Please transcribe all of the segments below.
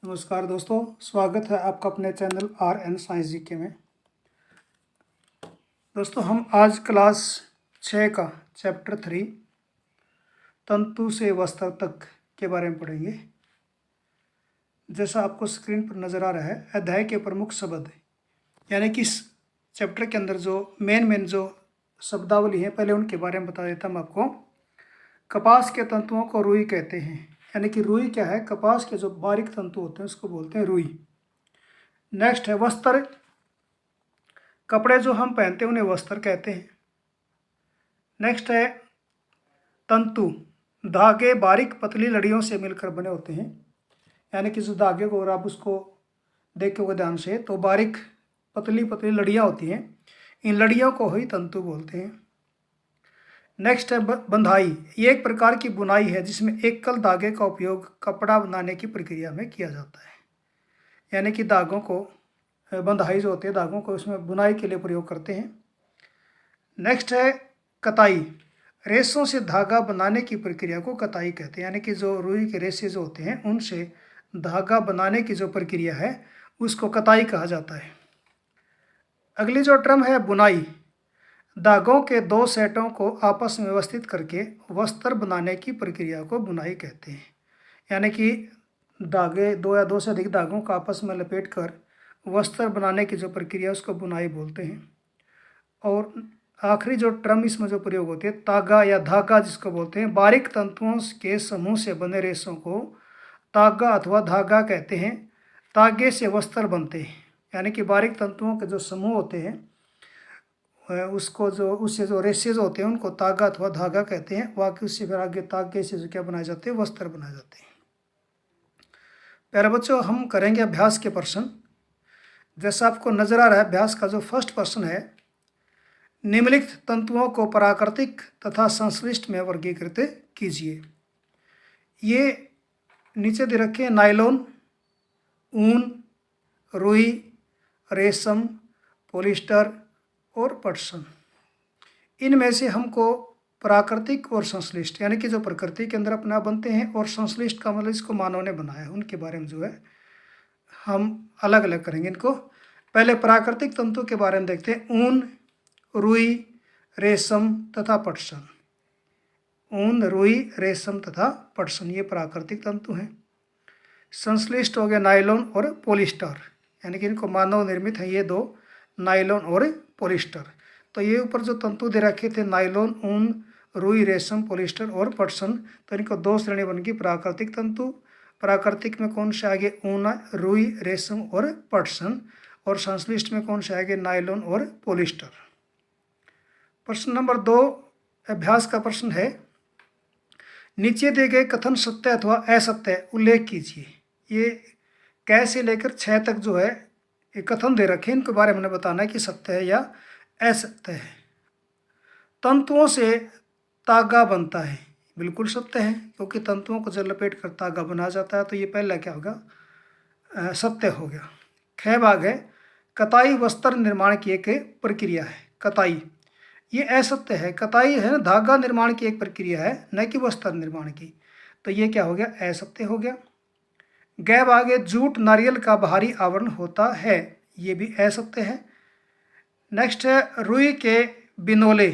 नमस्कार दोस्तों, स्वागत है आपका अपने चैनल RN साइंस जीके में। दोस्तों, हम आज क्लास 6 का चैप्टर 3 तंतु से वस्त्र तक के बारे में पढ़ेंगे। जैसा आपको स्क्रीन पर नज़र आ रहा है, अध्याय के प्रमुख शब्द यानी कि इस चैप्टर के अंदर जो मेन जो शब्दावली है, पहले उनके बारे में बता देता हूँ आपको। कपास के तंतुओं को रुई कहते हैं, यानी कि रुई क्या है? कपास के जो बारीक तंतु होते हैं उसको बोलते हैं रुई। नेक्स्ट है वस्त्र, कपड़े जो हम पहनते हैं उन्हें वस्त्र कहते हैं। नेक्स्ट है तंतु, धागे बारीक पतली लड़ियों से मिलकर बने होते हैं, यानी कि जो धागे को, अगर आप उसको देखोगे ध्यान से तो बारीक पतली पतली लड़ियाँ होती हैं, इन लड़ियों को ही तंतु बोलते हैं। नेक्स्ट है बंधाई, ये एक प्रकार की बुनाई है जिसमें एकल धागे का उपयोग कपड़ा बनाने की प्रक्रिया में किया जाता है, यानी कि धागों को, बंधाई जो होती है धागों को उसमें बुनाई के लिए प्रयोग करते हैं। नेक्स्ट है कताई, रेशों से धागा बनाने की प्रक्रिया को कताई कहते हैं, यानी कि जो रुई के रेशे जो होते हैं उनसे धागा बनाने की जो प्रक्रिया है उसको कताई कहा जाता है। अगली जो टर्म है बुनाई, धागों के दो सेटों को आपस में व्यवस्थित करके वस्त्र बनाने की प्रक्रिया को बुनाई कहते हैं, यानी कि धागे दो या दो से अधिक धागों को आपस में लपेट कर वस्त्र बनाने की जो प्रक्रिया उसको बुनाई बोलते हैं। और आखिरी जो टर्म इसमें जो प्रयोग होती है तागा या धागा जिसको बोलते हैं, बारीक तंतुओं के समूह से बने रेशों को तागा अथवा धागा कहते हैं। तागे से वस्त्र बनते हैं, यानी कि बारीक तंतुओं के जो समूह होते हैं उससे जो रेशेज होते हैं उनको तागा अथवा धागा कहते हैं। बाकी उससे फिर आगे तागे से जो क्या बनाए जाते हैं, वस्त्र बनाए जाते हैं। प्यारे बच्चों, हम करेंगे अभ्यास के प्रश्न। जैसा आपको नजर आ रहा है, अभ्यास का जो फर्स्ट प्रश्न है, निम्नलिखित तंतुओं को प्राकृतिक तथा संश्लिष्ट में वर्गीकृत कीजिए। ये नीचे दे रखे हैं नायलॉन, ऊन, रुई, रेशम, पॉलिस्टर और पटसन। इनमें से हमको प्राकृतिक और संश्लिष्ट, यानी कि जो प्रकृति के अंदर अपना बनते हैं, और संश्लिष्ट का मतलब इसको मानव ने बनाया है, उनके बारे में जो है हम अलग अलग करेंगे इनको। पहले प्राकृतिक तंतु के बारे में देखते हैं। ऊन, रुई, रेशम तथा पटसन। ऊन, रुई, रेशम तथा पटसन ये प्राकृतिक तंतु हैं। संश्लिष्ट हो गया नायलॉन और पॉलिस्टर, यानी कि इनको मानव निर्मित है ये दो, नायलॉन और पॉलिस्टर। तो ये ऊपर जो तंतु दे रखे थे नायलॉन, ऊन, रुई, रेशम, पॉलिस्टर और पटसन, तो इनको दो श्रेणी बन गई प्राकृतिक तंतु। प्राकृतिक में कौन से आगे? ऊन, रुई, रेशम और पटसन। और संश्लिष्ट में कौन से आगे? नायलॉन और पॉलिस्टर। प्रश्न नंबर 2 अभ्यास का प्रश्न है, नीचे दिए गए कथन सत्य अथवा असत्य उल्लेख कीजिए। ये क से लेकर 6 तक जो है ये कथन दे रखे हैं, इनके बारे में हमें बताना है कि सत्य है या असत्य है। तंतुओं से तागा बनता है, बिल्कुल सत्य है, क्योंकि तंतुओं को जब लपेट कर तागा बना जाता है, तो ये पहला क्या होगा? सत्य हो गया। ख भाग है, कताई वस्त्र निर्माण की एक प्रक्रिया है। कताई ये असत्य है। कताई है ना, धागा निर्माण की एक प्रक्रिया है, न कि वस्त्र निर्माण की, तो ये क्या हो गया? असत्य हो गया। गै भाग है, जूट नारियल का बाहरी आवरण होता है, ये भी असत्य है। नेक्स्ट है, रुई के बिनोले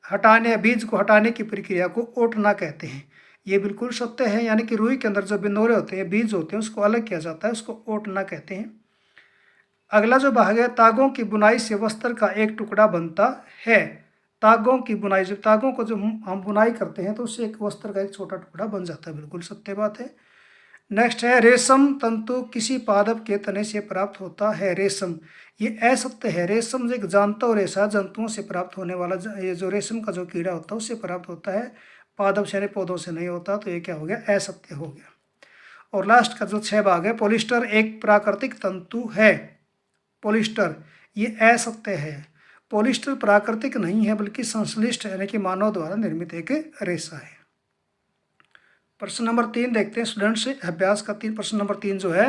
हटाने, बीज को हटाने की प्रक्रिया को ओटना कहते हैं, ये बिल्कुल सत्य है, यानी कि रुई के अंदर जो बिनोले होते हैं, बीज होते हैं, उसको अलग किया जाता है, उसको ओटना कहते हैं। अगला जो भाग है, तागों की बुनाई से वस्त्र का एक टुकड़ा बनता है। तागों की बुनाई, जब तागों को जो हम बुनाई करते हैं तो उससे एक वस्त्र का एक छोटा टुकड़ा बन जाता है, बिल्कुल सत्य बात है। नेक्स्ट है, रेशम तंतु किसी पादप के तने से प्राप्त होता है। रेशम ये असत्य है। रेशम एक जानता रेशा जंतुओं से प्राप्त होने वाला, ये जो रेशम का जो कीड़ा होता है उससे प्राप्त होता है, पादप से पौधों से नहीं होता, तो ये क्या हो गया? असत्य हो गया। और लास्ट का जो 6 भाग है, पॉलिस्टर एक प्राकृतिक तंतु है। पॉलिस्टर ये असत्य है। पॉलिस्टर प्राकृतिक नहीं है, बल्कि संश्लिष्ट यानी कि मानव द्वारा निर्मित एक रेशा है। प्रश्न नंबर 3 देखते हैं स्टूडेंट से। अभ्यास का प्रश्न नंबर 3 जो है,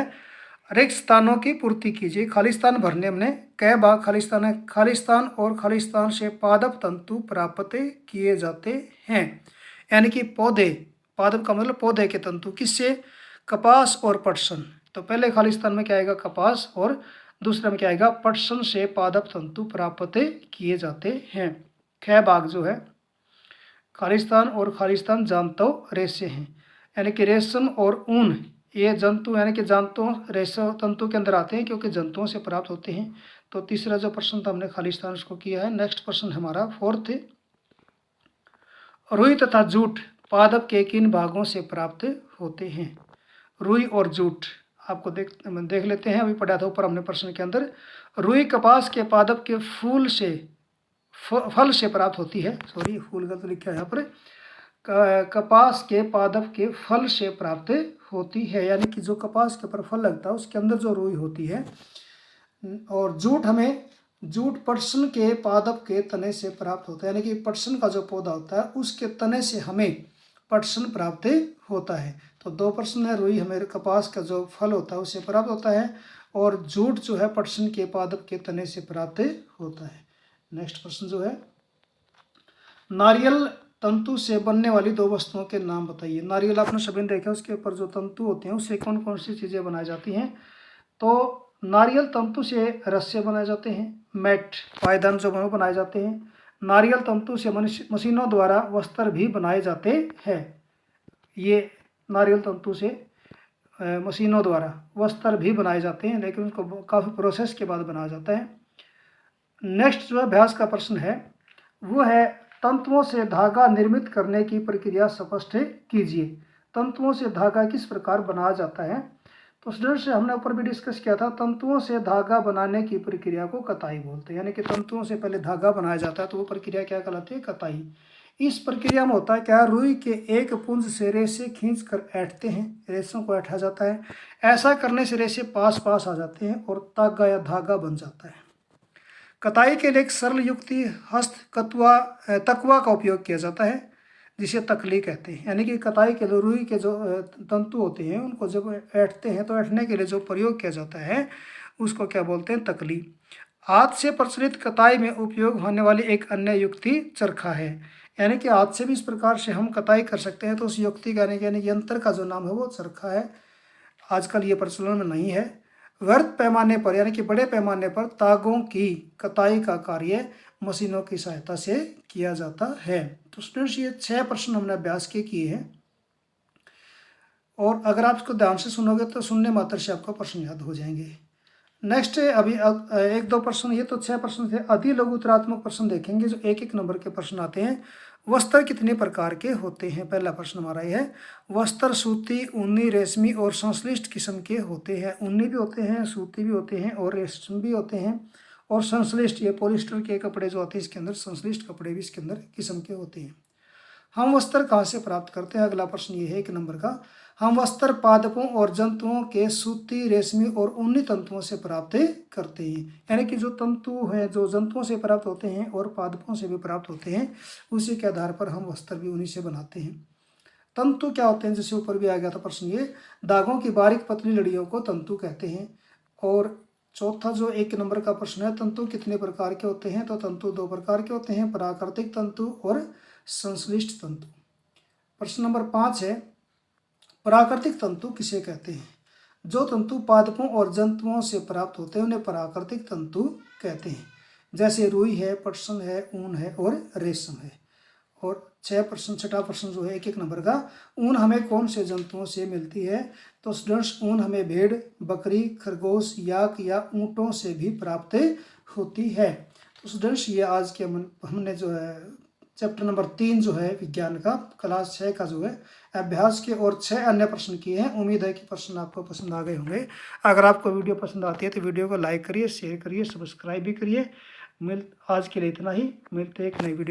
रिक्त स्थानों की पूर्ति कीजिए। खाली स्थान भरने हमने कै भाग खालिस्तान है। खालिस्तान और खालिस्तान से पादप तंतु प्राप्त किए जाते हैं, यानी कि पौधे, पादप का मतलब पौधे के तंतु, किससे? कपास और पटसन। तो पहले खालिस्तान में क्या आएगा, कपास, और दूसरे में क्या आएगा, पटसन से पादप तंतु प्राप्त किए जाते हैं। ख भाग जो है खालिस्तान और खालिस्तान जंतु रेशे हैं, यानी कि रेशम और ऊन ये जंतु यानी कि जंतुओं रेशम तंतु के अंदर आते हैं क्योंकि जंतुओं से प्राप्त होते हैं। तो तीसरा जो प्रश्न था हमने खालिस्तान उसको किया है। नेक्स्ट प्रश्न हमारा फोर्थ, रुई तथा जूट पादप के किन भागों से प्राप्त होते हैं। रुई और जूट आपको देख लेते हैं, अभी पढ़ा था ऊपर हमने प्रश्न के अंदर। रुई कपास के पादप के फूल से फल से प्राप्त होती है, सॉरी फूल गलत लिखा है यहाँ पर, कपास के पादप के फल से प्राप्त होती है, यानी कि जो कपास के ऊपर फल लगता है उसके अंदर जो रुई होती है। और जूट पटसन के पादप के तने से प्राप्त होता है, यानी कि पटसन का जो पौधा होता है उसके तने से हमें पटसन प्राप्त होता है। तो दो प्रश्न है, रुई हमें कपास का जो फल होता है उससे प्राप्त होता है, और जूट जो है पटसन के पादप के तने से प्राप्त होता है। नेक्स्ट प्रश्न जो है, नारियल तंतु से बनने वाली दो वस्तुओं के नाम बताइए। नारियल आपने सभी ने देखा, उसके ऊपर जो तंतु होते हैं उससे कौन कौन सी चीज़ें बनाई जाती हैं। तो नारियल तंतु से रस्से बनाए जाते हैं, मैट पायदान जो बनाए जाते हैं। नारियल तंतु से मशीनों द्वारा वस्त्र भी बनाए जाते हैं। ये नारियल तंतु से मशीनों द्वारा वस्त्र भी बनाए जाते हैं, लेकिन उसको काफ़ी प्रोसेस के बाद बनाया जाता है। नेक्स्ट जो अभ्यास का प्रश्न है वो है, तंतुओं से धागा निर्मित करने की प्रक्रिया स्पष्ट कीजिए। तंतुओं से धागा किस प्रकार बनाया जाता है। तो स्टूडेंट्स हमने ऊपर भी डिस्कस किया था, तंतुओं से धागा बनाने की प्रक्रिया को कताई बोलते हैं, यानी कि तंतुओं से पहले धागा बनाया जाता है तो वो प्रक्रिया क्या कहलाती है, कताई। इस प्रक्रिया में होता है क्या, रुई के एक पुंज से रेशे खींच कर ऐंठते हैं, रेशों को ऐंठा जाता है। ऐसा करने से रेशे पास पास आ जाते हैं और तागा या धागा बन जाता है। कताई के लिए एक सरल युक्ति हस्त तकवा का उपयोग किया जाता है, जिसे तकली कहते हैं, यानी कि कताई के लिए रुई के जो तंतु होते हैं उनको जब ऐंठते हैं तो ऐंठने के लिए जो प्रयोग किया जाता है उसको क्या बोलते हैं, तकली। हाथ से प्रचलित कताई में उपयोग होने वाली एक अन्य युक्ति चरखा है, यानी कि हाथ से भी इस प्रकार से हम कताई कर सकते हैं, तो उस युक्ति का यानी यंत्र का जो नाम है वो चरखा है। आजकल ये प्रचलन में नहीं है। वृहत पैमाने पर यानी कि बड़े पैमाने पर तागों की कताई का कार्य मशीनों की सहायता से किया जाता है। तो स्टूडेंट्स ये 6 प्रश्न हमने अभ्यास के किए हैं, और अगर आप इसको ध्यान से सुनोगे तो सुनने मात्र से आपको प्रश्न याद हो जाएंगे। नेक्स्ट अभी 1-2 प्रश्न, ये तो 6 प्रश्न थे। अति लघु उत्तरात्मक प्रश्न देखेंगे जो 1-1 नंबर के प्रश्न आते हैं। वस्त्र कितने प्रकार के होते हैं। पहला प्रश्न हमारा ये है, वस्त्र सूती, ऊनी, रेशमी और संश्लिष्ट किस्म के होते हैं। ऊनी भी होते हैं, सूती भी होते हैं और रेशमी भी होते हैं, और संश्लिष्ट ये पॉलिस्टर के कपड़े जो आते हैं इसके अंदर संश्लिष्ट कपड़े भी इसके अंदर किस्म के होते हैं। हम वस्त्र कहाँ से प्राप्त करते हैं। अगला प्रश्न ये है 1 नंबर का, हम वस्त्र पादपों और जंतुओं के सूती, रेशमी और ऊनी तंतुओं से प्राप्त करते हैं, यानी कि जो तंतु हैं जो जंतुओं से प्राप्त होते हैं और पादपों से भी प्राप्त होते हैं, उसी के आधार पर हम वस्त्र भी उन्हीं से बनाते हैं। तंतु क्या होते हैं, जैसे ऊपर भी आ गया था प्रश्न, ये धागों की बारीक पतली लड़ियों को तंतु कहते हैं। और चौथा जो 1 नंबर का प्रश्न है, तंतु कितने प्रकार के होते हैं। तो तंतु 2 प्रकार के होते हैं, प्राकृतिक तंतु और संश्लिष्ट तंतु। प्रश्न नंबर 5 है, प्राकृतिक तंतु किसे कहते हैं। जो तंतु पादपों और जंतुओं से प्राप्त होते हैं उन्हें प्राकृतिक तंतु कहते हैं, जैसे रुई है, पटसन है, ऊन है और रेशम है। और 6 प्रश्न जो है 1-1 नंबर का, ऊन हमें कौन से जंतुओं से मिलती है। तो स्टूडेंट्स ऊन हमें भेड़, बकरी, खरगोश, याक या ऊँटों से भी प्राप्त होती है। तो स्टूडेंट्स ये आज के हमने जो है चैप्टर नंबर 3 जो है विज्ञान का क्लास 6 का जो है अभ्यास के और 6 अन्य प्रश्न किए हैं। उम्मीद है कि प्रश्न आपको पसंद आ गए होंगे। अगर आपको वीडियो पसंद आती है तो वीडियो को लाइक करिए, शेयर करिए, सब्सक्राइब भी करिए। आज के लिए इतना ही, मिलते हैं एक नई वीडियो।